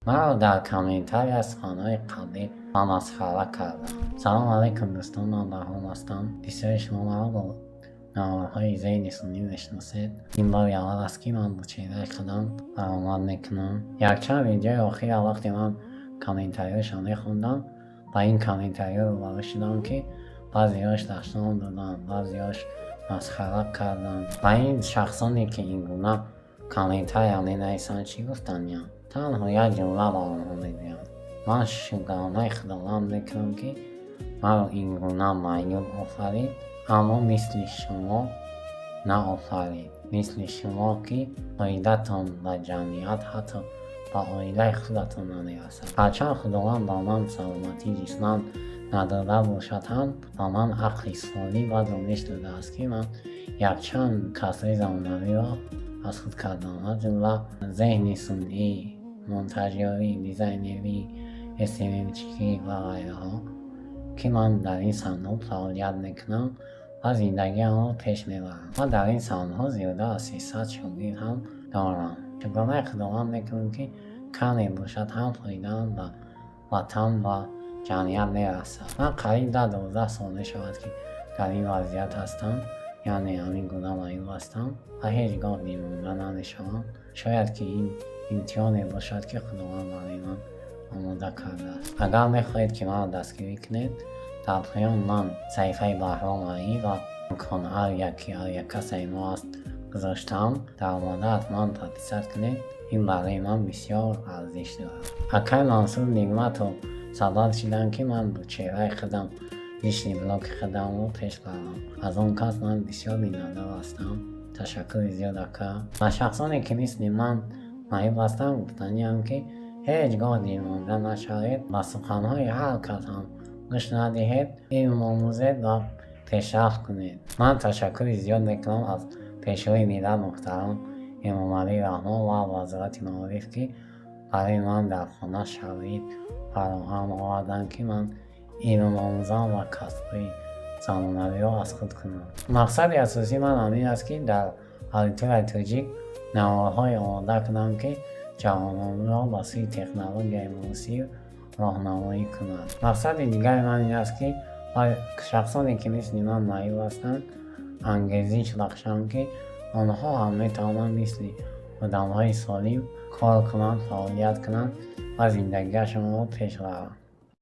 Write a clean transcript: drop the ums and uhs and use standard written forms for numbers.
مرا در کمتری از خانه‌های قبلی مسخره کردند. سلام علیکم دوستان، من بهرام هستم. بسیاری شما مرا با نوارهای ذهنی سنی میشناسید. این بار اول است که من با چهره خودم برآمد میکنم. یک چند ویدیوی اخیر وقتی من کامنتاری‌هاشان خوندم و این کامنتاری‌ها رو روبرو شدم که بعضی‌هاش داشتن دادن، بعضی‌هاش مسخره کردن و این شخصانی که این گونه کامنتاری مینویسند چی گفتن؟ یا تنها یک جمله با آنها میگویم: من شکرانه خداوند میکنم که مرا این گونه معیوب آفرید، اما مثل شما نه آفرید، مثل شما که فایده‌تان به جمعیت حتی به عائله خودتان نمیرسد. هرچند خداوند با من سلامتی جسمم نداده باشد هم با من عقل سالی و دانش داده است که من یک چند کسری زمانوی را از خود کردم، از جمله ذهن صنعی، منتجیاری، دیزاینری، استراتژیکی و غیرها که من در این صنعه فعالیت میکنم و زندگی را پیش میبرم و در این صنعه زیاده از 300 شاگرد هم دارم. شکرانه خداوند میکنم که کمی باشد هم فایده‌ام به وطن و جمعیت میرسد. من قریب در 12 سال میشود که در این وضعیت هستم، یعنی همین گونه معیوب هستم و هیچگاه بیمونده نمیشوم. شاید که این امتحانی باشد که خداوند برای من آماده کرده است. اگر میخواهید که من دستگیری کنید، در پایان من صفحه بهرام علی و امکان هر یک کس ما است گذاشتم. در مورد حتما تحقیق کنید، این برای من بسیار ارزش دارد. اکای منصور نعمت و سبب شدن که من با چهره خودم لیشن بلاک خودم رو پیش برم. از اون کس من بسیار میننده هستم. تشکر زیاد اکا. و شخصانی که مثل من معیوب هستم گفتنیم که هیچگاه دیر مانده نشوید و سخنهای هر کس هم گوش ندهید، علم آموزید و پیشرفت کنید. من تشکر زیاد میکنم از پیشوای ملت محترم امام علی رحمان و وزارت معارف که برای من در خانه شرایط فراهم آوردند که من علم آموزان و کسبی زمانوی را از خود کنم. مقصد اساسی من همین است که در آریتور تاجیک نوارهای آماده کنم که جوانان را با سوی تکنولوژی موسیقی راهنمایی کنند. مقصد دیگر من این است که شخصانی که مثل من معیوب هستند انگیزش بخشم که آنها هم میتوانند مثل آدم‌های سالم کار کنند، فعالیت کنند و زندگیشان را پیش برند.